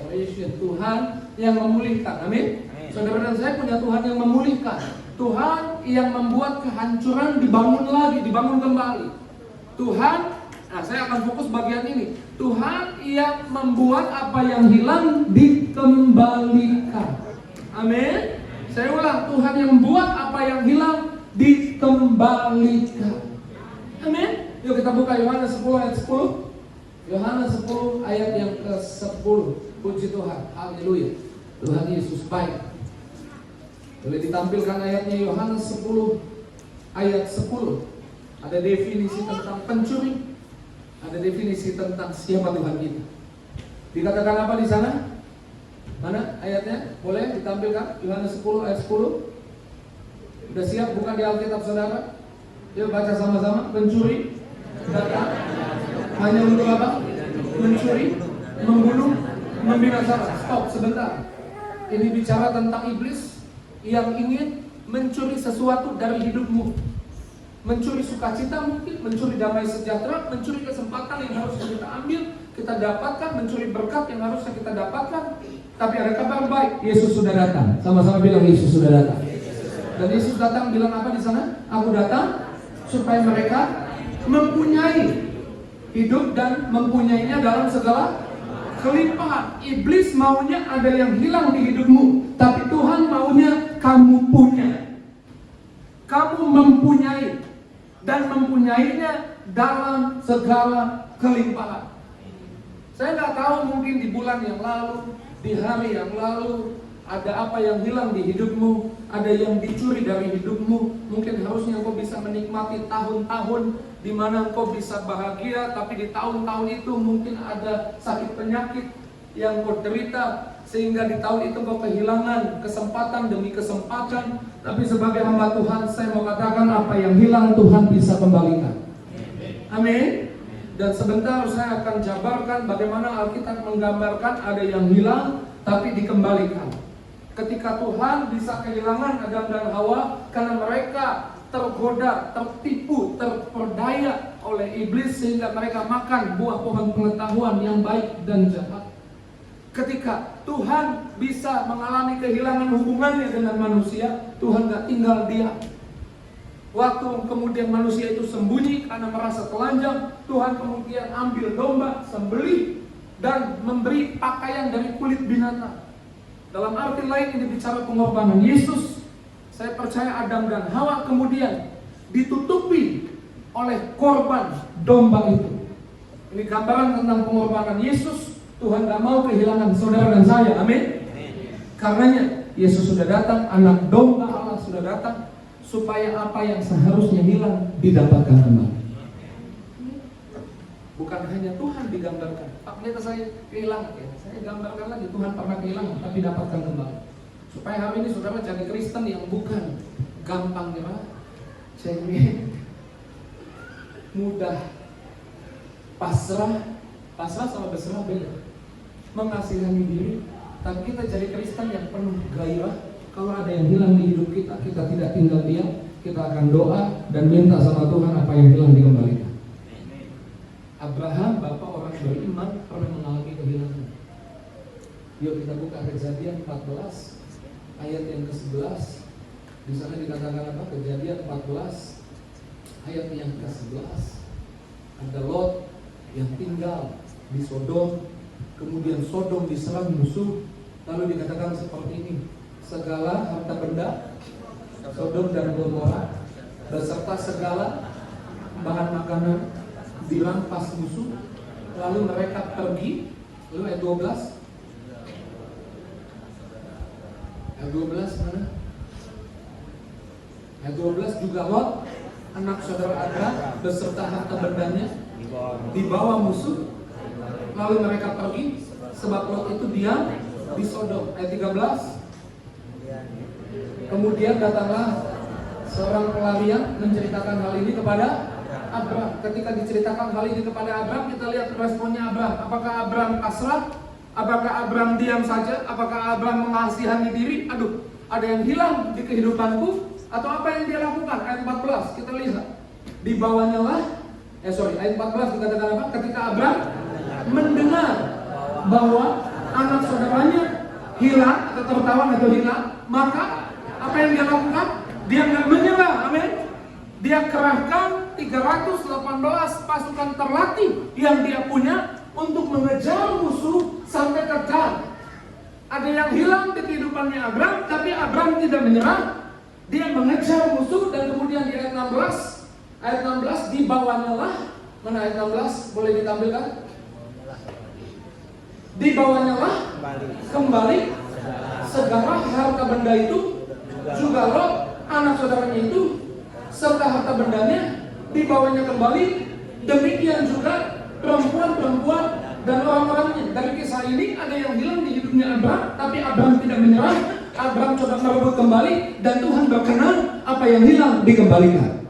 restoration, Tuhan yang memulihkan. Amin. Saudara dan saya punya Tuhan yang memulihkan. Tuhan yang membuat kehancuran dibangun lagi, dibangun kembali. Tuhan, saya akan fokus bagian ini. Tuhan yang membuat apa yang hilang dikembalikan. Amin. Saya ulang, Tuhan yang membuat apa yang hilang dikembalikan. Amin. Yuk kita buka Yohanes 10 ayat 10. Yohanes 10 ayat yang ke-10. Puji Tuhan. Haleluya. Tuhan Yesus baik. Boleh ditampilkan ayatnya, Yohanes 10 ayat 10. Ada definisi tentang pencuri, ada definisi tentang siapa Tuhan kita. Dikatakan apa di sana? Mana ayatnya? Boleh ditampilkan? Yohanes 10 ayat 10. Sudah siap bukan di Alkitab saudara? Yuk baca sama-sama. Pencuri datang hanya untuk apa? Mencuri, membunuh, membinasakan. Stop sebentar. Ini bicara tentang iblis yang ingin mencuri sesuatu dari hidupmu. Mencuri sukacita mungkin, mencuri damai sejahtera, mencuri kesempatan yang harusnya kita ambil, kita dapatkan, mencuri berkat yang harusnya kita dapatkan. Tapi ada kabar baik, Yesus sudah datang. Sama-sama bilang Yesus sudah datang. Dan Yesus datang bilang apa di sana? Aku datang supaya mereka mempunyai hidup dan mempunyainya dalam segala kelimpahan. Iblis maunya ada yang hilang di hidupmu, tapi Tuhan maunya kamu punya. Kamu mempunyai dan mempunyainya dalam segala kelimpahan. Saya nggak tahu mungkin di bulan yang lalu, di hari yang lalu, ada apa yang hilang di hidupmu, ada yang dicuri dari hidupmu. Mungkin harusnya engkau bisa menikmati tahun-tahun di mana engkau bisa bahagia, tapi di tahun-tahun itu mungkin ada sakit penyakit yang engkau derita, sehingga di tahun itu engkau kehilangan kesempatan demi kesempatan. Tapi sebagai hamba Tuhan, saya mau katakan apa yang hilang Tuhan bisa kembalikan. Amin. Dan sebentar saya akan jabarkan bagaimana Alkitab menggambarkan ada yang hilang tapi dikembalikan. Ketika Tuhan bisa kehilangan Adam dan Hawa karena mereka tergoda, tertipu, terperdaya oleh iblis sehingga mereka makan buah pohon pengetahuan yang baik dan jahat. Ketika Tuhan bisa mengalami kehilangan hubungannya dengan manusia, Tuhan gak tinggal diam. Waktu kemudian manusia itu sembunyi karena merasa telanjang, Tuhan kemudian ambil domba, sembelih, dan memberi pakaian dari kulit binatang. Dalam arti lain ini bicara pengorbanan Yesus. Saya percaya Adam dan Hawa kemudian ditutupi oleh korban domba itu. Ini gambaran tentang pengorbanan Yesus. Tuhan gak mau kehilangan saudara dan saya, amin. Karenanya Yesus sudah datang, anak domba Allah sudah datang, supaya apa yang seharusnya hilang didapatkan kembali. Bukan hanya Tuhan digambarkan. Pak Pendeta saya kehilangan ya. Saya gambarkan lagi Tuhan pernah kehilangan tapi dapatkan kembali. Supaya hari ini saudara jadi Kristen yang bukan gampang nyerah, cengeng, mudah pasrah sama berserah beda. Mengasihani diri, tapi kita jadi Kristen yang penuh gairah. Kalau ada yang hilang di hidup kita, kita tidak tinggal diam, kita akan doa dan minta sama Tuhan apa yang hilang dikembalikan. Abraham, bapak orang beriman, pernah mengalami kehilangan. Yuk kita buka Kejadian 14 ayat yang ke-11. Di sana dikatakan apa? Kejadian 14 ayat yang ke-11. Ada Lot yang tinggal di Sodom, kemudian Sodom diserang musuh. Lalu dikatakan seperti ini: segala harta benda Sodom dan Gomora beserta segala bahan makanan dirampas musuh. Lalu mereka pergi. Lalu ayat 12. Ayat 12 mana? Ayat 12 juga Lot, anak saudara Abram, beserta harta bendanya dibawa musuh. Lalu mereka pergi, sebab Lot itu diam di Sodom. Ayat 13. Kemudian datanglah seorang pelarian menceritakan hal ini kepada Abram. Ketika diceritakan hal ini kepada Abram, kita lihat responnya Abram. Apakah Abram pasrah? Apakah Abram diam saja? Apakah Abram mengasihani diri? Aduh, ada yang hilang di kehidupanku? Atau apa yang dia lakukan? Ayat 14, kita lihat. Dibawanya lah, ayat 14 dikatakan apa? Ketika Abram mendengar bahwa anak saudara hilang atau tertawan atau hilang, maka apa yang dia lakukan? Dia nggak menyerah, amin. Dia kerahkan 318 pasukan terlatih yang dia punya untuk mengejar musuh sampai ke Dan. Ada yang hilang di kehidupannya Abraham, tapi Abraham tidak menyerah. Dia mengejar musuh dan kemudian di ayat 16 dibawanya lah. Mana ayat 16? Boleh ditampilkan? Dibawanya lah kembali segala harta benda itu, juga Lot anak saudaranya itu, serta harta bendanya dibawanya kembali. Demikian juga perempuan-perempuan dan orang-orangnya. Dari kisah ini ada yang hilang di hidupnya Abraham, tapi Abraham tidak menyerah. Abraham coba merebut kembali dan Tuhan berkenan apa yang hilang dikembalikan.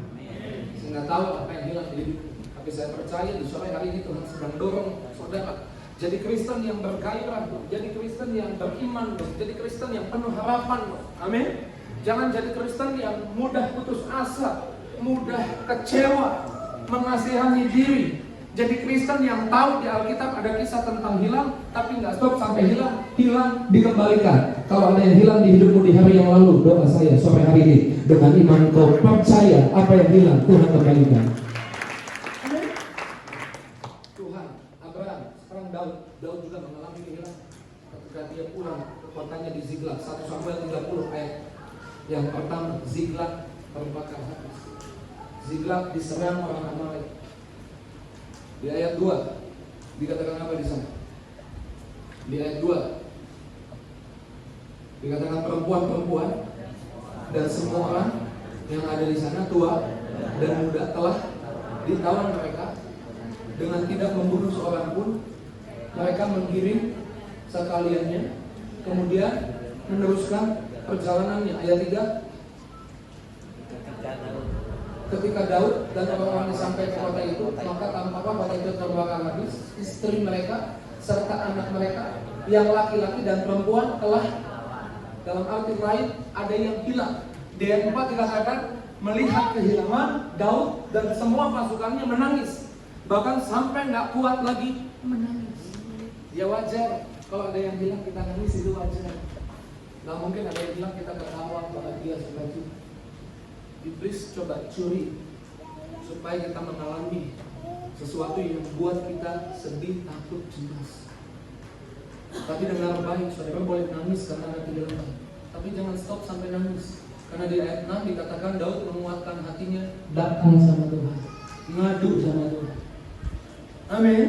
Saya nggak tahu apa yang hilang di hidup, tapi saya percaya di sore hari ini Tuhan sedang dorong saudara jadi Kristen yang bergairah, jadi Kristen yang beriman, jadi Kristen yang penuh harapan. Amin. Jangan jadi Kristen yang mudah putus asa, mudah kecewa, mengasihani diri. Jadi Kristen yang tahu di Alkitab ada kisah tentang hilang, tapi nggak stop sampai hilang dikembalikan. Kalau ada yang hilang di hidupmu di hari yang lalu, doa saya sore hari ini, dengan iman kau percaya apa yang hilang Tuhan kembalikan. Tuhan, Abraham, sekarang Daud juga mengalami kehilangan ketika dia pulang ke kotanya di Ziklag. 1 Samuel 30 ayat yang pertama, Ziklag terbakar habis. Ziklag diserang orang Amalek. Di ayat 2 dikatakan apa di sana? Di ayat 2 dikatakan perempuan-perempuan dan semua orang yang ada di sana, tua dan muda, telah ditawan mereka dengan tidak membunuh seorang pun. Mereka menggiring sekaliannya, kemudian meneruskan perjalanannya. Ayat 3, ketika Daud dan orang-orangnya sampai ke kota itu, maka tampaklah kota itu terbakar habis. Istri mereka serta anak mereka yang laki-laki dan perempuan telah, dalam arti lain, ada yang hilang. Di ayat 4 dikatakan, melihat kehilangan, Daud dan semua pasukannya menangis. Bahkan sampai nggak kuat lagi menangis. Ya wajar, kalau ada yang hilang kita nangis itu wajar. Nggak mungkin ada yang hilang kita ketawa, bahagia, sukacita. Iblis coba curi supaya kita mengalami sesuatu yang membuat kita sedih, takut, cemas. Tapi dengar baik, saudara boleh nangis karena ada kehilangan, tapi jangan stop sampai nangis. Karena di ayat 6 dikatakan Daud menguatkan hatinya, datang sama Tuhan, ngadu sama Tuhan. Amin.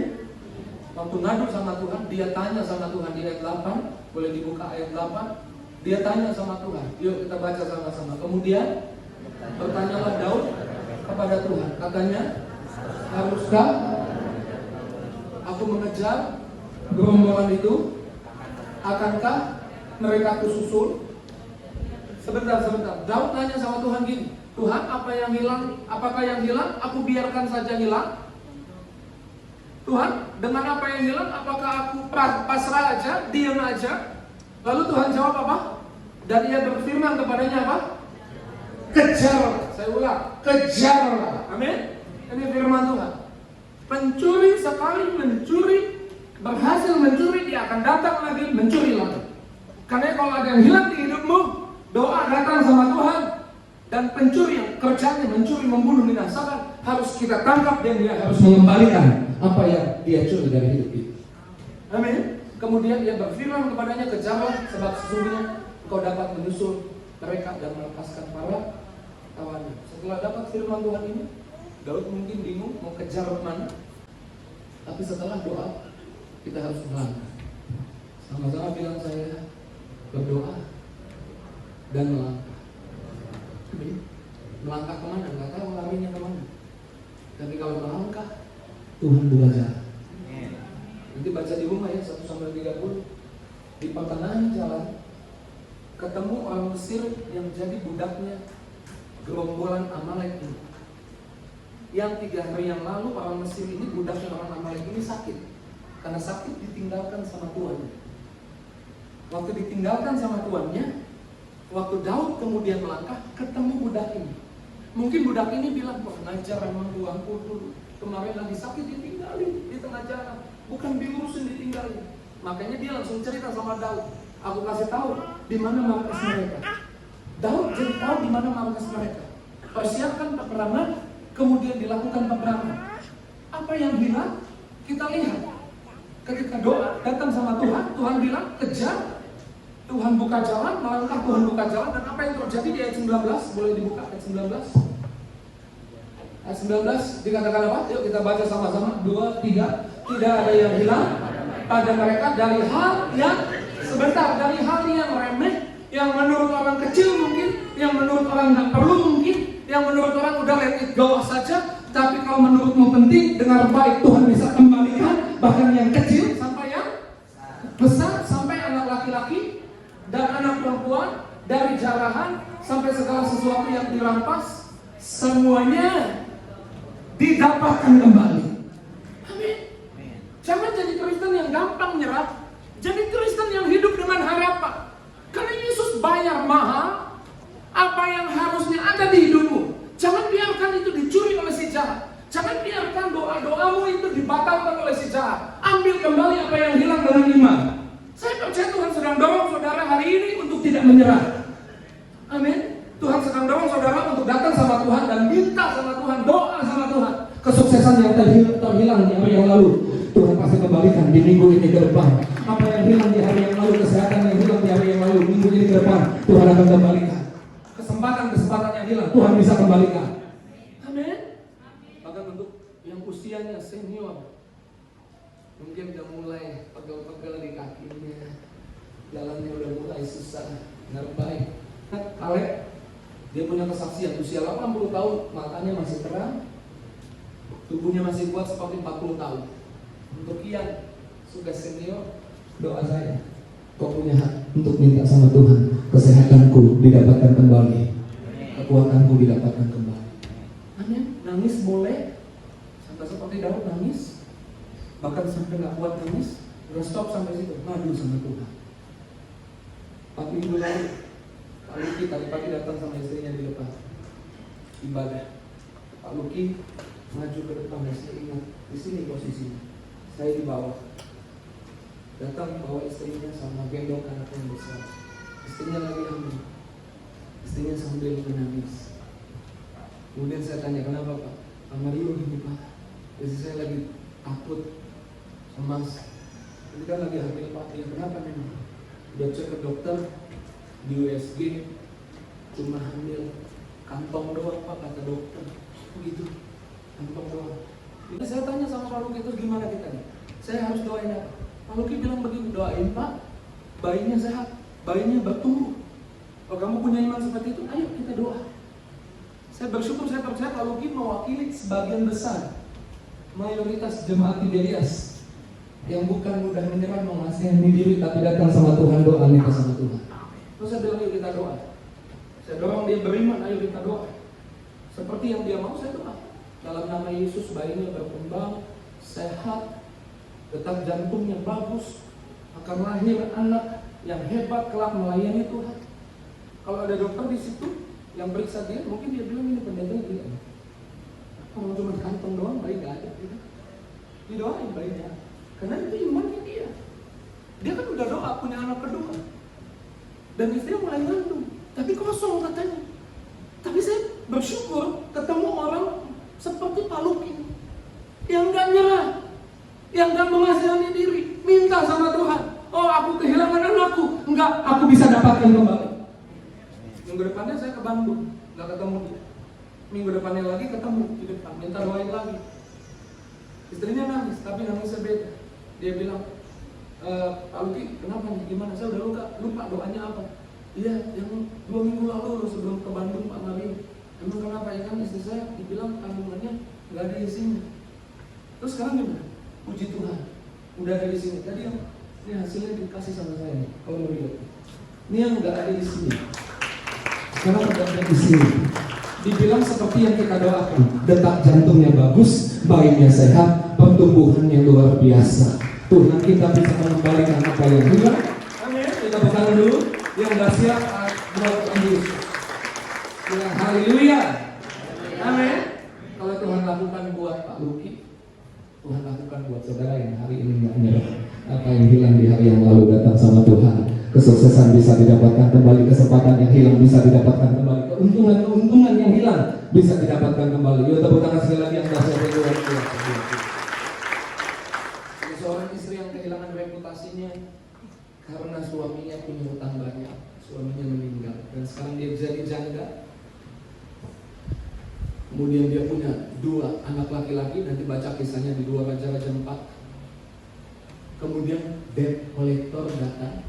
Waktu ngadu sama Tuhan, dia tanya sama Tuhan di ayat 8. Boleh dibuka ayat 8. Dia tanya sama Tuhan. Yuk kita baca sama-sama. Kemudian bertanyalah Daud kepada Tuhan, katanya, haruskah aku mengejar gerombolan itu? Akankah mereka kususul? Sebentar. Daud tanya sama Tuhan gini, Tuhan, apa yang hilang? Apakah yang hilang aku biarkan saja hilang? Tuhan, dengan apa yang hilang, apakah aku pasrah aja, diam aja? Lalu Tuhan jawab apa? Dan ia berfirman kepadanya apa? Kejar. Saya ulang, kejarlah. Amin. Ini firman Tuhan. Pencuri sekali mencuri, berhasil mencuri, dia akan datang lagi mencuri lagi. Karena kalau ada yang hilang di hidupmu, doa datang sama Tuhan. Dan pencuri yang kerjanya mencuri, membunuh, binasakan, harus kita tangkap dan dia harus mengembalikan apa yang dia curi dari hidup kita. Amin. Kemudian dia berfirman kepadanya, kejarlah, sebab sesungguhnya engkau dapat menyusul mereka dan melepaskan para tawanan. Setelah dapat firman Tuhan ini, Daud mungkin bingung mau kejar mana. Tapi setelah doa, kita harus melangkah. Sama-sama bilang, saya berdoa dan melangkah. Melangkah kemana? Nggak tahu larinya kemana. Tapi kalau melangkah, Tuhan buka jalan. Nanti baca di rumah ya, 1 Samuel 30. Di pertengahan jalan ketemu orang Mesir yang jadi budaknya gerombolan Amalek ini. Yang 3 hari yang lalu orang Mesir ini, budaknya orang Amalek ini sakit. Karena sakit ditinggalkan sama tuannya. Waktu ditinggalkan sama tuannya, waktu Daud kemudian melangkah, ketemu budak ini. Mungkin budak ini bilang, wah ngajar emang tuanku dulu. Kemarin lagi sakit ditinggalin di tengah jalan. Bukan diurusin, ditinggalin. Makanya dia langsung cerita sama Daud. Aku kasih tahu di mana markas mereka. Daud jadi tahu di mana markas mereka. Persiapkan peperangan, kemudian dilakukan peperangan. Apa yang hilang? Kita lihat. Ketika doa datang sama Tuhan, Tuhan bilang kejar. Tuhan buka jalan, melangkah Tuhan buka jalan. Dan apa yang terjadi di ayat 19? Boleh dibuka ayat 19. Ayat 19 dikatakan apa? Yuk kita baca sama-sama. 2, 3. Tidak ada yang hilang pada mereka dari hal yang sebentar, dari hal yang remeh, yang menurut orang kecil mungkin, yang menurut orang nggak perlu mungkin, yang menurut orang udah let it go saja. Tapi kalau menurutmu penting, dengar baik, Tuhan bisa kembalikan. Bahkan yang kecil sampai yang besar, sampai anak laki-laki dan anak perempuan, dari jarahan sampai segala sesuatu yang dirampas, semuanya didapatkan kembali. Amin. Jangan jadi Kristen yang gampang nyerah. Jadi Kristen yang hidup dengan harapan. Karena Yesus bayar mahal apa yang harusnya ada di hidupmu. Jangan biarkan itu dicuri oleh si jahat. Jangan biarkan doa-doamu itu dibatalkan oleh si jahat. Ambil kembali apa yang hilang dengan iman. Saya percaya Tuhan sedang dorong saudara hari ini untuk tidak menyerah. Amin. Tuhan sedang dorong saudara untuk datang sama Tuhan dan minta sama Tuhan, doa sama Tuhan. Kesuksesan yang terhilang di hari yang lalu, Tuhan pasti kembalikan di minggu ini ke depan. Apa yang hilang di hari yang lalu, kesehatan yang hilang di hari yang lalu, minggu ini ke depan, Tuhan akan kembalikan. Kesempatan yang hilang, Tuhan bisa kembalikan. Amin. Bahkan untuk yang usianya senior, mungkin udah mulai pegel-pegel di kakinya, jalannya udah mulai susah, ngerbai. Kaleb, dia punya kesaksian, usia 80 tahun, matanya masih terang, tubuhnya masih kuat seperti 40 tahun. Untuk Ian, sudah senior, doa saya, kau punya hak untuk minta sama Tuhan, kesehatanku didapatkan kembali, kekuatanku didapatkan kembali. Amin. Nangis boleh, sampai seperti Daud nangis, bahkan sampai nggak kuat nangis, udah stop sampai situ, maju sama Tuhan. 4 minggu lalu, Pak Luki tadi pagi datang sama istrinya di depan ibadah. Pak Luki maju ke depan, saya ingat di sini posisinya, saya di bawah. Datang bawa istrinya sama gendong anaknya yang besar. Istrinya lagi hamil, istrinya sambil menangis. Kemudian saya tanya, kenapa Pak? Pak Mario gini Pak, istri saya lagi takut, cemas. Ini kan lagi hamil Pak, ya kenapa memang? Udah cek ke dokter, di USG cuma hamil kantong doang Pak, kata dokter. Begitu, kantong doang. Jadi saya tanya sama Pak Luki, itu gimana kita nih? Saya harus doain apa? Pak Luki bilang begini, doain Pak, bayinya sehat, bayinya bertumbuh. Kalau kamu punya iman seperti itu, ayo kita doa. Saya bersyukur, saya percaya Pak Luki mewakili sebagian besar mayoritas jemaat Tiberias yang bukan mudah menyerah, mengasihani diri, tapi datang sama Tuhan, doa minta sama Tuhan. Terus saya bilang, yuk kita doa. Saya dorong dia beriman, ayo kita doa. Seperti yang dia mau, saya doa. Dalam nama Yesus, bayinya berkembang, sehat, detak jantungnya bagus, akan lahir anak yang hebat kelak melayani Tuhan. Kalau ada dokter di situ yang periksa dia, mungkin dia bilang ini pendetanya tidak. Kalau cuma kantong doang, bayi gak ada. Didoain bayinya, karena itu imannya dia. Dia kan udah doa punya anak kedua. Dan istrinya mulai ngandung, tapi kosong katanya. Tapi saya bersyukur ketemu orang seperti Pak Luki yang gak nyerah, yang gak mengasihani diri, minta sama Tuhan. Oh, aku kehilangan anakku, enggak, aku bisa dapatkan kembali. Minggu depannya saya ke Bandung, gak ketemu dia. Minggu depannya lagi ketemu di depan, minta doain lagi. Istrinya nangis, tapi nangisnya beda. Dia bilang, Pak Luki, kenapa nih? Gimana? Saya udah lupa doanya apa? Iya, yang 2 minggu lalu sebelum ke Bandung Pak Mario. Emang kenapa? Ya kan istri saya dibilang kandungannya nggak ada isinya. Terus sekarang gimana? Puji Tuhan, udah ada di sini. Tadi yang ini hasilnya dikasih sama saya nih. Kalau mau lihat, ini yang nggak ada di sini. Sekarang udah ada di sini. Dibilang seperti yang kita doakan, detak jantungnya bagus, bayinya sehat, pertumbuhannya luar biasa. Tuhan kita bisa mengembalikan apa yang hilang. Amin. Kita bertangan dulu. Yang gak siap buat Yesus. Haleluya. Amin. Kalau Tuhan lakukan buat Pak Luki, Tuhan lakukan buat saudara yang hari ini gak nyerah. Apa yang hilang di hari yang lalu datang sama Tuhan. Kesuksesan bisa didapatkan kembali, kesempatan yang hilang bisa didapatkan kembali, keuntungan yang hilang bisa didapatkan kembali. Yuk tepuk tangan sekali lagi yang dahsyat bagi Tuhan. Seorang istri yang kehilangan reputasinya karena suaminya punya hutang banyak, suaminya meninggal dan sekarang dia jadi janda. Kemudian dia punya 2 anak laki-laki, nanti baca kisahnya di 2 Raja-Raja 4. Kemudian debt collector datang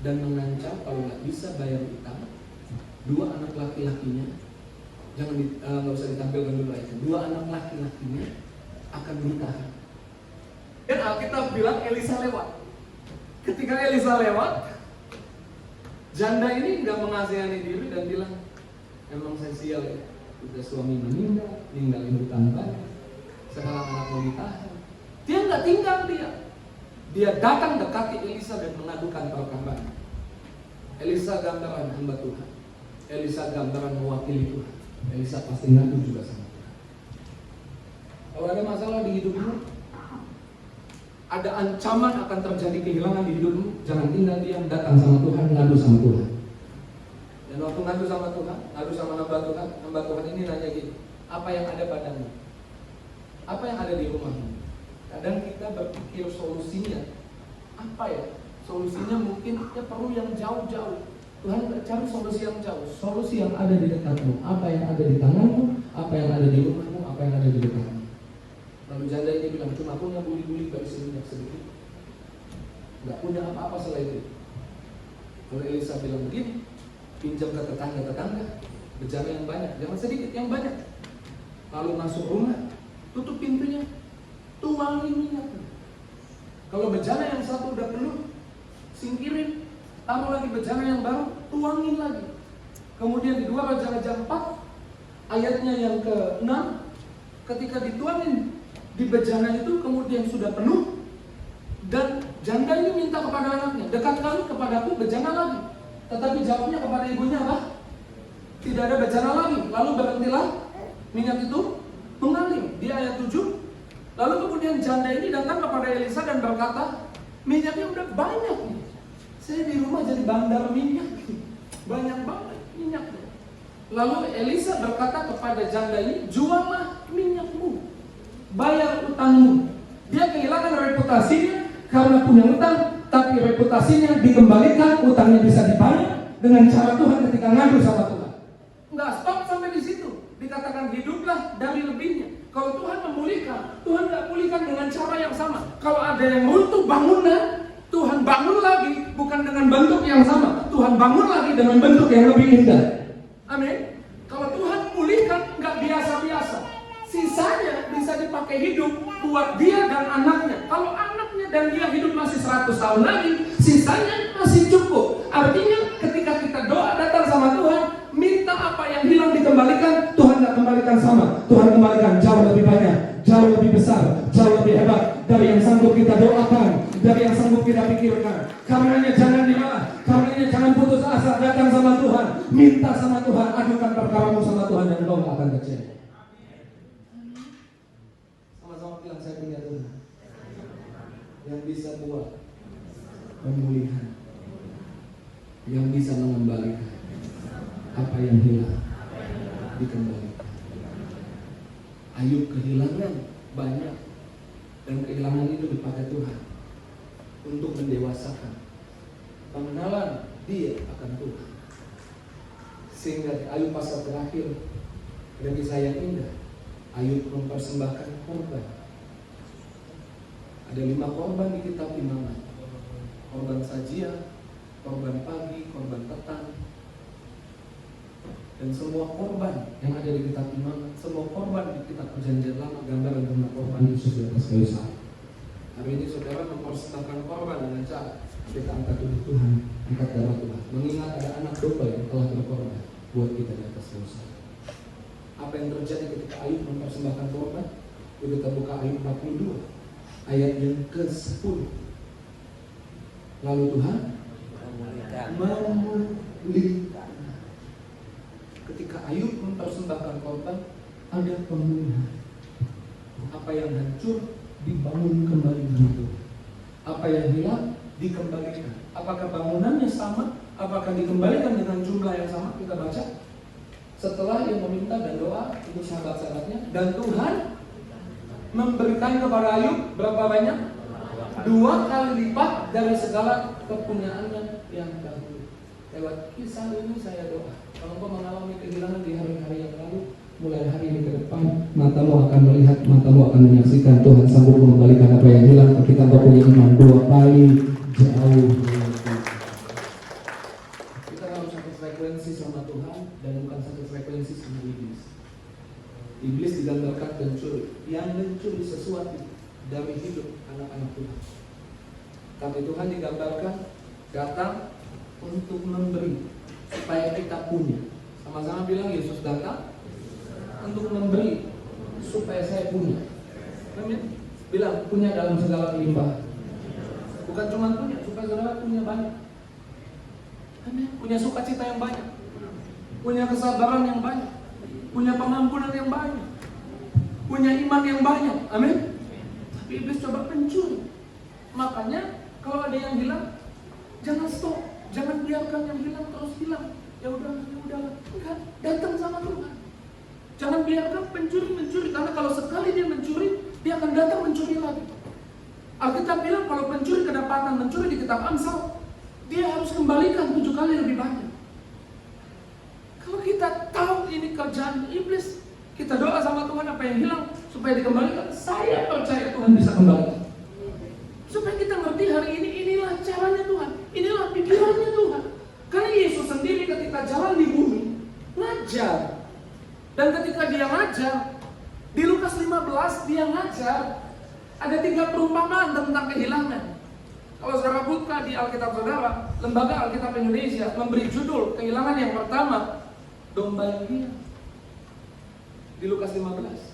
dan mengancam kalau nggak bisa bayar utang, 2 anak laki-lakinya, nggak usah ditampilkan dulu aja, 2 anak laki-lakinya akan ditahan. Dan Alkitab bilang Elisa lewat. Ketika Elisa lewat, janda ini nggak mengasihani diri dan bilang, emang saya sial ya, udah suami meninggal, ninggalin hutang banyak, sekarang anak mau ditahan. Dia nggak tinggal dia datang dekati Elisa dan mengadukan perkara. Elisa gambaran hamba Tuhan, Elisa gambaran mewakili Tuhan. Elisa pasti ngadu juga sama Tuhan. Kalau ada masalah di hidupmu, ada ancaman akan terjadi kehilangan di hidupmu, jangan tinggal diam, datang sama Tuhan, ngadu sama Tuhan. Dan waktu ngadu sama Tuhan, ngadu sama hamba Tuhan ini nanya gini, apa yang ada padamu? Apa yang ada di rumahmu? Kadang kita berpikir solusinya apa ya? Solusinya mungkin kita perlu yang jauh-jauh. Tuhan cari solusi yang jauh, solusi yang ada di dekatmu. Apa yang ada di tanganmu, apa yang ada di rumahmu, apa yang ada di dekatmu. Lalu janda ini bilang, cuma punya buli-buli dari seminyak sedikit, nggak punya apa-apa selain itu. Kalau Elisa bilang begini, pinjam ke tetangga-tetangga, bejana yang banyak, jangan sedikit, yang banyak. Lalu masuk rumah, tutup pintunya, tuangin minyak. Kalau bejana yang satu udah penuh, singkirin, taruh lagi bejana yang baru, tuangin lagi. Kemudian di 2 Raja-Raja 4 ayatnya yang ke-6, ketika dituangin di bejana itu kemudian sudah penuh, dan janda ini minta kepada anaknya, dekatkan kepadaku bejana lagi. Tetapi jawabnya kepada ibunya apa? Tidak ada bejana lagi. Lalu berhentilah minyak itu mengalir. Di ayat 7. Lalu kemudian janda ini datang kepada Elisa dan berkata, minyaknya udah banyak nih. Saya di rumah jadi bandar minyak. Banyak banget minyaknya. Lalu Elisa berkata kepada janda ini, juallah minyakmu, bayar utangmu. Dia kehilangan reputasinya karena punya utang, tapi reputasinya dikembalikan, utangnya bisa dibayar dengan cara Tuhan ketika ngadu sama Tuhan. Nggak stop sampai di situ. Dikatakan hiduplah dari lebihnya. Kalau Tuhan memulihkan, Tuhan nggak pulihkan dengan cara yang sama. Kalau ada yang runtuh bangunan, Tuhan bangun lagi, bukan dengan bentuk yang sama. Tuhan bangun lagi dengan bentuk yang lebih indah. Amin. Kalau Tuhan pulihkan, nggak biasa-biasa. Sisanya bisa dipakai hidup buat dia dan anaknya. Kalau anaknya dan dia hidup masih 100 tahun lagi, sisanya masih cukup. Artinya ketika kita doa datang sama Tuhan, minta apa yang hilang dikembalikan, Tuhan nggak kembalikan sama. Tuhan kembalikan jauh lebih banyak, jauh lebih besar, jauh lebih hebat dari yang sanggup kita doakan, dari yang sanggup kita pikirkan. Karenanya jangan dimalah, karenanya jangan putus asa, datang sama Tuhan, minta sama Tuhan, adukan perkaramu sama Tuhan dan engkau nggak akan kecewa. Sama-sama bilang, saya punya Tuhan yang bisa buat pemulihan, yang bisa mengembalikan apa yang hilang, dikembalikan. Ayub kehilangan banyak, dan kehilangan itu dipakai Tuhan untuk mendewasakan pengenalan dia akan Tuhan. Sehingga di Ayub pasal terakhir ada kisah yang indah. Ayub mempersembahkan korban. Ada 5 korban di kitab Imamat. Korban sajian, korban pagi, korban petang, dan semua korban yang ada di kitab Imamat, semua korban di kitab Perjanjian Lama gambaran tentang korban Yesus di atas kayu salib. Hari ini saudara mempersembahkan korban dengan cara kita angkat tubuh Tuhan, angkat darah Tuhan, mengingat ada anak domba yang telah berkorban buat kita di atas kayu salib. Apa yang terjadi ketika Ayub mempersembahkan korban? Kita buka Ayub 42 ayat yang ke-10. Lalu Tuhan memulihkan. Ketika Ayub mempersembahkan korban, ada pemulihan. Apa yang hancur dibangun kembali dengan Tuhan. Apa yang hilang dikembalikan. Apakah bangunannya sama? Apakah dikembalikan dengan jumlah yang sama? Kita baca. Setelah ia meminta dan doa, itu sahabat-sahabatnya, dan Tuhan memberikan kepada Ayub berapa banyak? 2 kali lipat dari segala kepunyaannya yang dahulu. Lewat kisah ini saya doa, kalau engkau mengalami kehilangan di hari-hari yang lalu, mulai hari ini ke depan, matamu akan melihat, matamu akan menyaksikan Tuhan sanggup mengembalikan apa yang hilang. Kita punya iman 2 kali jauh. Kita harus satu frekuensi sama Tuhan dan bukan satu frekuensi sama iblis. Iblis digambarkan pencuri, yang mencuri sesuatu dari hidup anak-anak Tuhan. Tapi Tuhan digambarkan datang untuk memberi supaya kita punya. Sama-sama bilang, Yesus datang untuk memberi supaya saya punya. Amin. Bilang punya dalam segala kelimpahan. Bukan cuma punya, supaya saudara punya banyak. Amin. Punya sukacita yang banyak, punya kesabaran yang banyak, punya pengampunan yang banyak, punya iman yang banyak. Amin. Tapi iblis coba pencuri. Makanya kalau ada yang hilang, jangan stop, jangan biarkan yang hilang terus hilang. Ya udahlah, enggak, datang sama Tuhan. Jangan biarkan pencuri mencuri, karena kalau sekali dia mencuri, dia akan datang mencuri lagi. Alkitab bilang kalau pencuri kedapatan mencuri di kitab Amsal, dia harus kembalikan 7 kali lebih banyak. Kalau kita tahu ini kerjaan iblis, kita doa sama Tuhan apa yang hilang supaya dikembalikan. Saya percaya Tuhan bisa kembalikan. Supaya kita ngerti hari ini, inilah caranya Tuhan, inilah pikirannya Tuhan. Karena Yesus sendiri ketika jalan di bumi ngajar. Dan ketika dia ngajar, di Lukas 15 dia ngajar, ada 3 perumpamaan tentang kehilangan. Kalau saudara buka di Alkitab saudara, Lembaga Alkitab Indonesia memberi judul kehilangan yang pertama, domba yang hilang. Di Lukas 15.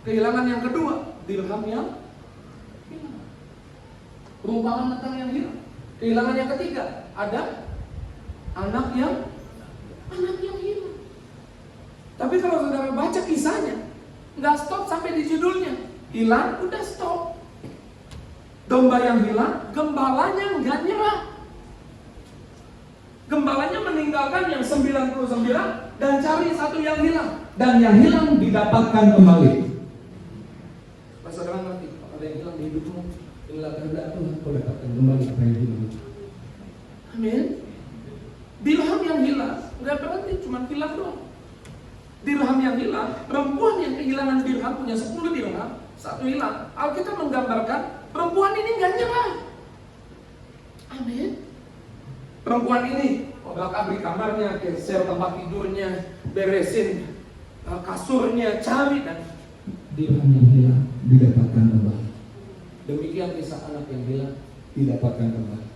Kehilangan yang kedua, dirham yang hilang. Perumpamaan tentang yang hilang. Kehilangan yang ketiga, ada anak yang hilang. Tapi kalau saudara baca kisahnya, nggak stop sampai di judulnya. Hilang, udah stop. Domba yang hilang, gembalanya nggak nyerah. Gembalanya meninggalkan yang 99 dan cari satu yang hilang. Dan yang hilang didapatkan kembali. Pas saudara ngerti, ada yang hilang di hidupmu, inilah kehendak Tuhan, kau dapatkan kembali apa yang hilang. Amin. Dirham yang hilang, nggak berarti cuma hilang doang. Dirham yang hilang, perempuan yang kehilangan dirham punya 10 dirham, 1 hilang. Alkitab menggambarkan perempuan ini nggak nyerah. Amin. Perempuan ini obrak-abrik kamarnya, geser tempat tidurnya, beresin kasurnya, cari, dan dirham yang hilang didapatkan kembali. Demikian kisah anak yang hilang didapatkan kembali.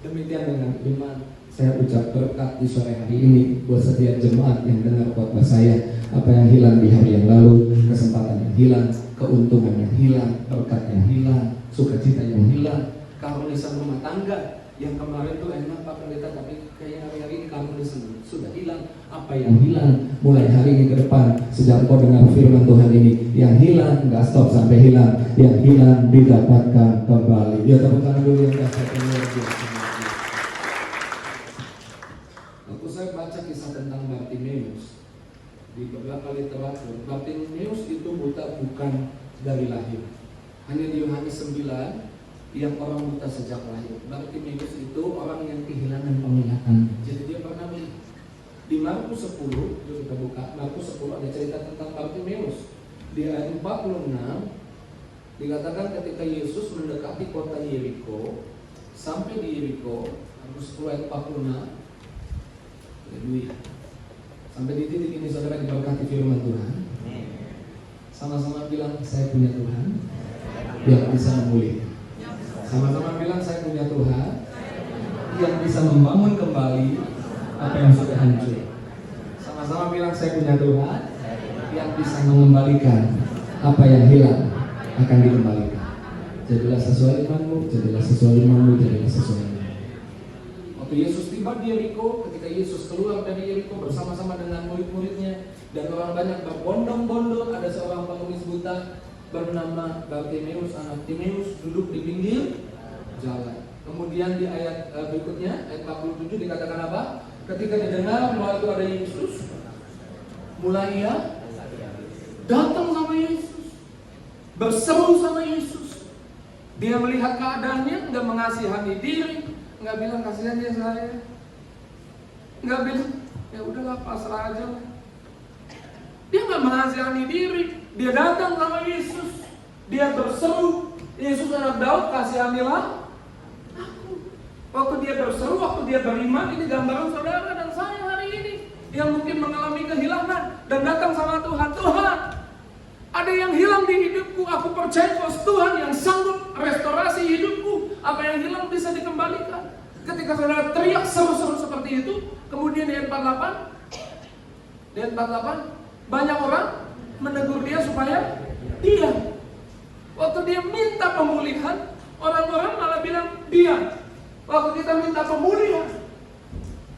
Demikian dengan iman. Saya ucap berkat di sore hari ini buat setiap jemaat yang dengar khotbah saya. Apa yang hilang di hari yang lalu, kesempatan yang hilang, keuntungan yang hilang, berkat yang hilang, sukacita yang hilang, keharmonisan rumah tangga yang kemarin tuh enak Pak Pendeta, tapi kayak hari-hari ini keharmonisan sudah hilang. Apa yang hilang mulai hari ini ke depan, sejak kau dengar firman Tuhan ini, yang hilang nggak stop sampai hilang, yang hilang didapatkan kembali. Ya, tepuk tangan dulu yang kasih energi. Waktu saya baca kisah tentang Bartimeus di beberapa literatur, Bartimeus itu buta bukan dari lahir. Hanya di Yohanes 9 yang orang buta sejak lahir. Bartimeus itu orang yang kehilangan penglihatan. Jadi dia pernah melihat. Di Markus 10, kita buka Markus 10 ada cerita tentang Bartimeus. Di ayat 46 dikatakan ketika Yesus mendekati kota Yeriko, sampai di Yeriko, Markus 10 ayat 46. Haleluya. Sampai di titik ini saudara diberkati firman Tuhan. Sama-sama bilang, saya punya Tuhan yang bisa memulihkan. Sama-sama bilang, saya punya Tuhan yang bisa membangun kembali apa yang sudah hancur. Sama-sama bilang, saya punya Tuhan yang bisa mengembalikan apa yang hilang, akan dikembalikan. Jadilah sesuai imanmu, jadilah sesuai imanmu, jadilah sesuai imanmu. Waktu Yesus tiba di Yeriko, ketika Yesus keluar dari Yeriko bersama-sama dengan murid-muridnya dan orang banyak berbondong-bondong, ada seorang pengemis buta bernama Bartimeus, anak Timeus, duduk di pinggir jalan. Kemudian di ayat berikutnya, ayat 47 dikatakan apa? Ketika didengar bahwa itu ada Yesus, mulai ia datang sama Yesus, berseru sama Yesus. Dia melihat keadaannya, nggak mengasihani diri, nggak bilang kasihan dia saya, nggak bilang ya udahlah pasrah aja lah. Dia nggak mengasihani diri, dia datang sama Yesus, dia berseru, Yesus anak Daud kasihanilah aku. Waktu dia berseru, waktu dia beriman, ini gambaran saudara dan saya hari ini yang mungkin mengalami kehilangan dan datang sama Tuhan. Tuhan, ada yang hilang di hidupku, aku percaya bahwa Tuhan yang sanggup restorasi hidupku. Apa yang hilang bisa dikembalikan. Ketika saudara teriak seru-seru seperti itu, kemudian di ayat 48, banyak orang menegur dia supaya diam. Waktu dia minta pemulihan, orang-orang malah bilang diam. Waktu kita minta pemulihan,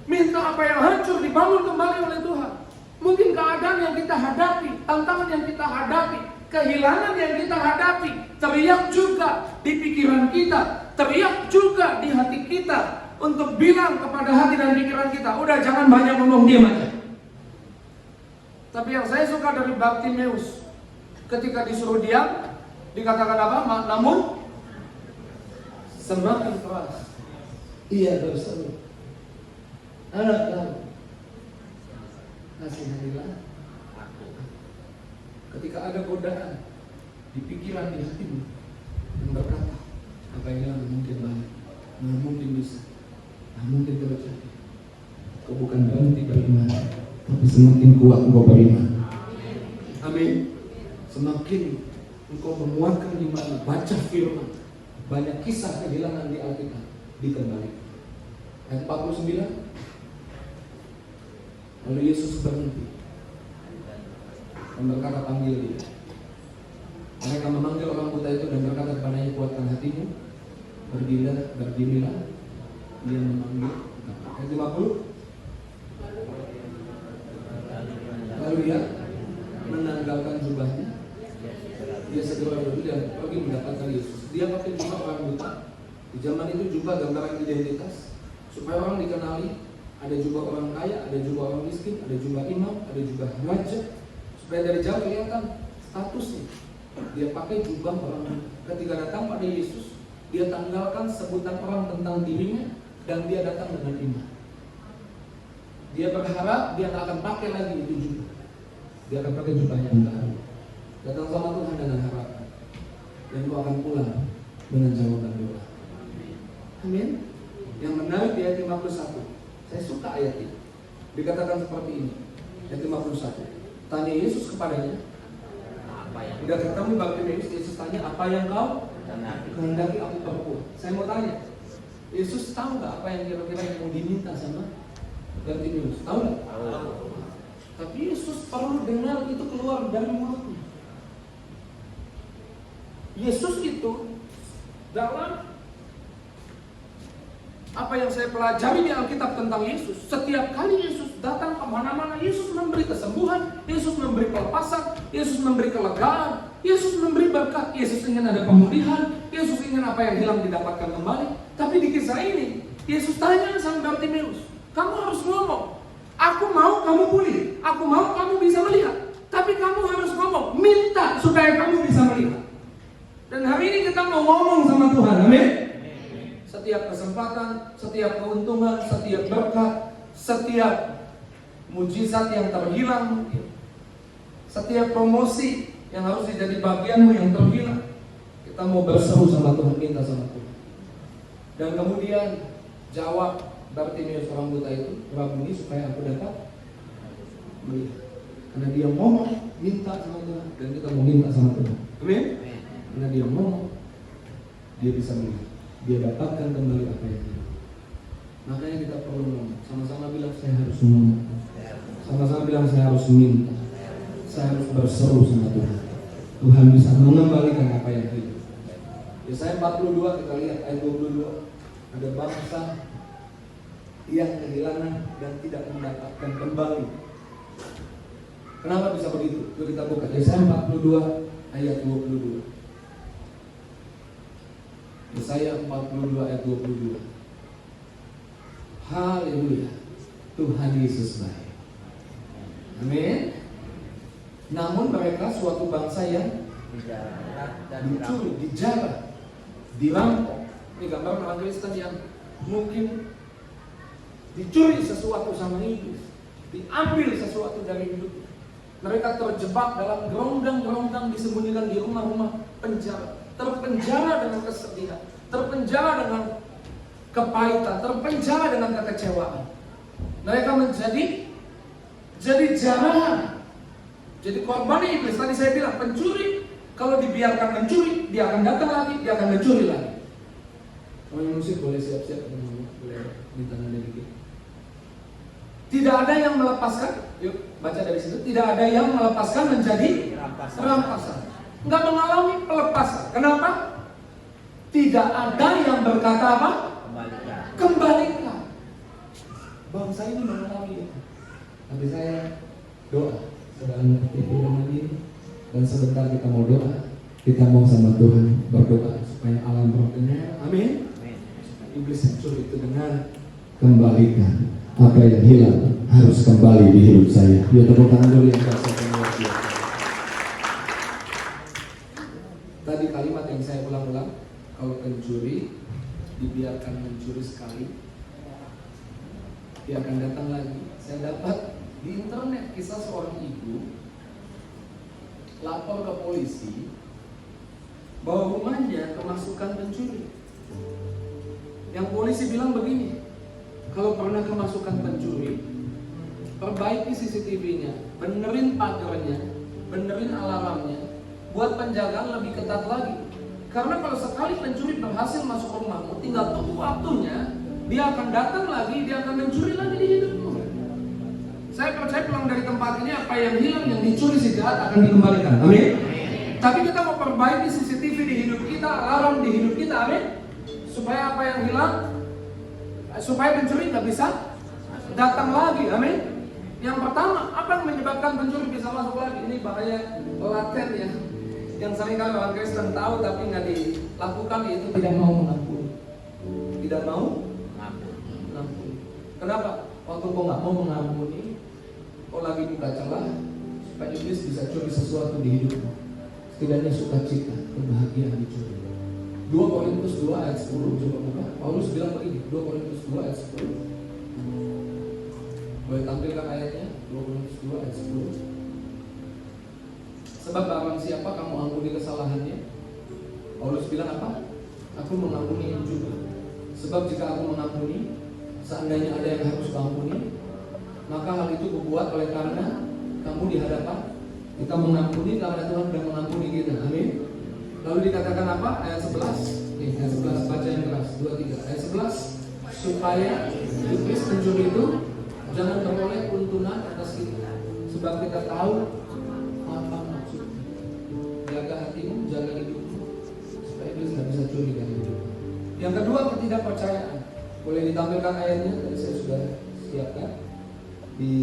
minta apa yang hancur dibangun kembali oleh Tuhan. Mungkin keadaan yang kita hadapi, tantangan yang kita hadapi, kehilangan yang kita hadapi, teriak juga di pikiran kita, teriak juga di hati kita, untuk bilang kepada hati dan pikiran kita, udah jangan banyak ngomong, diam aja. Tapi yang saya suka dari Bartimeus, ketika disuruh diam, dikatakan apa? Namun semakin keras ia berseru, anak Daud, kasihanilah aku. Ketika ada godaan di pikiran, di hatimu yang berkata, apa yang hilang mungkin baik, nggak mungkin bisa, nggak mungkin terjadi, kau bukan berhenti beriman, tapi semakin kuat engkau beriman. Amin. Semakin engkau menguatkan iman, baca firman, banyak kisah kehilangan di Alkitab dikembalikan. Ayat 49, lalu Yesus berhenti dan berkata, panggil dia. Mereka memanggil orang buta itu dan berkata kepadanya, kuatkan hatimu, berdirilah. Dia memanggil. Ayat 50, lalu dia menanggalkan jubahnya, dia segera berdiri dan pergi mendapatkan Yesus. Dia pakai jubah orang buta. Di zaman itu jubah gambaran identitas, supaya orang dikenali. Ada jubah orang kaya, ada jubah orang miskin, ada jubah imam, ada jubah raja, supaya dari jauh kelihatan statusnya. Dia pakai jubah orang. Ketika datang pada Yesus, dia tanggalkan sebutan orang tentang dirinya, dan dia datang dengan iman. Dia berharap dia tak akan pakai lagi itu jubah. Dia akan pakai jubah yang baru. Datang sama Tuhan dengan harapan, dan kau akan pulang dengan jawaban doa. Amin. Yang menarik di ayat 51, saya suka ayat ini. Dikatakan seperti ini, ayat 51. Tanya Yesus kepadanya, apa yang udah ketemu Bartimeus, Yesus tanya, apa yang kau kehendaki aku perbuat? Saya mau tanya, Yesus tahu nggak apa yang kira-kira yang mau diminta sama Bartimeus? Tahu nggak? Tapi Yesus perlu dengar itu keluar dari mulutnya. Yesus itu dalam apa yang saya pelajari di Alkitab tentang Yesus, setiap kali Yesus datang kemana-mana, Yesus memberi kesembuhan, Yesus memberi pelepasan, Yesus memberi kelegaan, Yesus memberi berkat. Yesus ingin ada pemulihan, Yesus ingin apa yang hilang didapatkan kembali. Tapi di kisah ini, Yesus tanya sama Bartimeus, kamu harus ngomong, aku mau kamu pulih, aku mau kamu bisa melihat. Tapi kamu harus ngomong, minta supaya kamu bisa melihat. Dan hari ini kita mau ngomong sama Tuhan, amin. Setiap kesempatan, setiap keuntungan, setiap berkat, setiap mujizat yang terhilang, setiap promosi yang harus jadi bagianmu yang terhilang, kita mau berseru sama Tuhan, minta sama Tuhan. Dan kemudian jawab Bartimeus orang buta itu, Rabuni, supaya aku dapat melihat. Karena dia ngomong, minta sama Tuhan, dan kita mau minta sama Tuhan, amin. Karena dia ngomong, dia bisa melihat, dia dapatkan kembali apa yang dia. Makanya kita perlu ngomong, sama-sama bilang saya harus ngomong, sama-sama bilang saya harus minta, saya harus berseru sama Tuhan. Tuhan bisa mengembalikan apa yang hilang. Yesaya 42 kita lihat ayat 22, ada bangsa yang kehilangan dan tidak mendapatkan kembali. Kenapa bisa begitu? Yuk kita buka Yesaya 42 ayat 22. Yesaya 42 ayat 22. Haleluya. Tuhan Yesus baik. Amin. Namun mereka suatu bangsa yang dicuri, dijarah, dirampok. Ini gambar orang Kristen yang mungkin dicuri sesuatu sama iblis, diambil sesuatu dari hidup. Mereka terjebak dalam gerondang-gerondang, disembunyikan di rumah-rumah penjara, terpenjara dengan kesedihan, terpenjara dengan kepahitan, terpenjara dengan kekecewaan. Mereka menjadi jarahan. Jadi korban iblis. Tadi saya bilang pencuri, kalau dibiarkan mencuri, dia akan datang lagi, dia akan mencuri lagi. Teman musik boleh siap-siap, boleh minta nada dikit. Tidak ada yang melepaskan. Yuk baca dari situ. Tidak ada yang melepaskan menjadi rampasan. Enggak mengalami pelepasan. Kenapa? Tidak ada yang berkata apa? Kembalikan. Bangsa ini mengalami itu. Tapi saya doa. Saudara mengerti firman ini, dan sebentar kita mau doa, kita mau sama Tuhan berdoa supaya alam roh dengar, amin. Iblis yang curi itu dengar, kembalikan apa yang hilang harus kembali di hidup saya. Ya tepuk tangan dulu yang kasih pengertian. Tadi kalimat yang saya ulang-ulang, kalau pencuri dibiarkan mencuri sekali, dia akan datang lagi. Saya dapat di internet kisah seorang ibu lapor ke polisi bahwa rumahnya kemasukan pencuri. Yang polisi bilang begini, kalau pernah kemasukan pencuri, perbaiki CCTV-nya, benerin pagernya, benerin alarmnya, buat penjagaan lebih ketat lagi. Karena kalau sekali pencuri berhasil masuk rumahmu, tinggal tunggu waktunya, dia akan datang lagi, dia akan mencuri lagi di hidupmu. Saya percaya pulang dari tempat ini, apa yang hilang, yang dicuri si jahat akan dikembalikan. Amin. Tapi kita mau perbaiki CCTV di hidup kita, alarm di hidup kita, amin. Supaya apa yang hilang, supaya pencuri nggak bisa datang lagi, amin. Yang pertama, apa yang menyebabkan pencuri bisa masuk lagi? Ini bahaya laten ya, yang seringkali orang Kristen tahu tapi nggak dilakukan, yaitu tidak mau mengampuni. Tidak mau mengampuni. Kenapa? Waktu kau nggak mau mengampuni, kau lagi buka celah supaya iblis bisa curi sesuatu di hidupmu. Setidaknya sukacita, kebahagiaan dicuri. 2 Korintus 2 ayat 10, coba buka. Paulus bilang begini, 2 Korintus 2 ayat 10. Boleh tampilkan ayatnya, 2 Korintus 2 ayat 10. Sebab barang siapa kamu ampuni kesalahannya, Paulus bilang apa? Aku mengampuni juga. Sebab jika aku mengampuni, seandainya ada yang harus kuampuni, maka hal itu kubuat oleh karena kamu di hadapan kita mengampuni karena Tuhan sudah mengampuni kita. Amin. Lalu dikatakan apa? Ayat 11. Ayat 11 baca yang keras. 2-3. Ayat 11. Supaya iblis pencuri itu jangan beroleh keuntungan atas kita, sebab kita tahu apa maksudnya. Jaga hatimu, jaga hidupmu, supaya iblis tidak bisa curi dari hidupmu. Yang kedua, ketidakpercayaan. Boleh ditampilkan ayatnya, tadi saya sudah siapkan di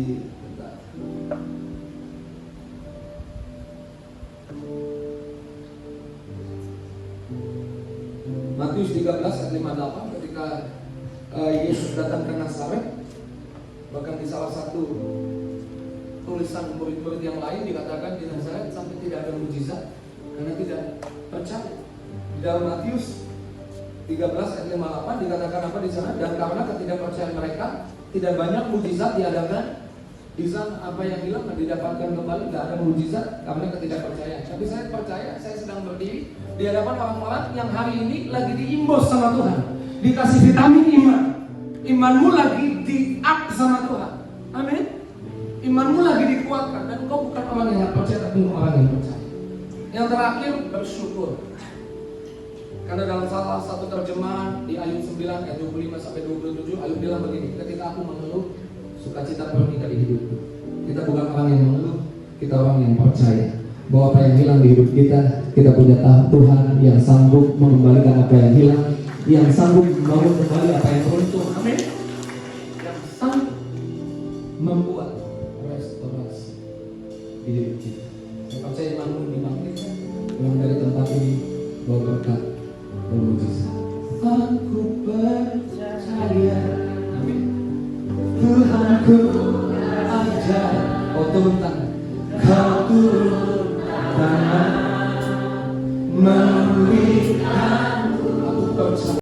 Matius 13 ayat 58, ketika Yesus datang ke Nazaret. Bahkan di salah satu tulisan murid-murid yang lain dikatakan di Nazaret sampai tidak ada mujizat karena tidak percaya. Di dalam Matius 13 ayat 58 dikatakan apa di sana? Dan karena ketidakpercayaan mereka, tidak banyak mujizat diadakan di sana. Apa yang hilang didapatkan kembali, tidak ada mujizat karena ketidakpercayaan. Tapi saya percaya, saya sedang berdiri di hadapan orang-orang yang hari ini lagi diimbos sama Tuhan, dikasih vitamin iman. Imanmu lagi di-up sama Tuhan. Amin. Imanmu lagi dikuatkan, dan kau bukan orang yang tidak percaya, tapi orang yang percaya. Yang terakhir, bersyukur. Karena dalam salah satu terjemahan di Ayub 9 ayat 25 sampai 27, Ayub bilang begini, ketika aku mengeluh, sukacita pergi dari hidupku. Kita bukan orang yang mengeluh, kita orang yang percaya bahwa apa yang hilang di hidup kita, kita punya Tuhan yang sanggup mengembalikan apa yang hilang, yang sanggup membangun kembali apa yang runtuh. Amin. Yang sanggup membuat restorasi di hidup kita. Saya percaya imanmu dibangkitkan, pulang dari tempat ini bawa berkat dan mujizat. Aku ajar. Oh, turun tangan. Kau turun tangan, memberikan aku bersama.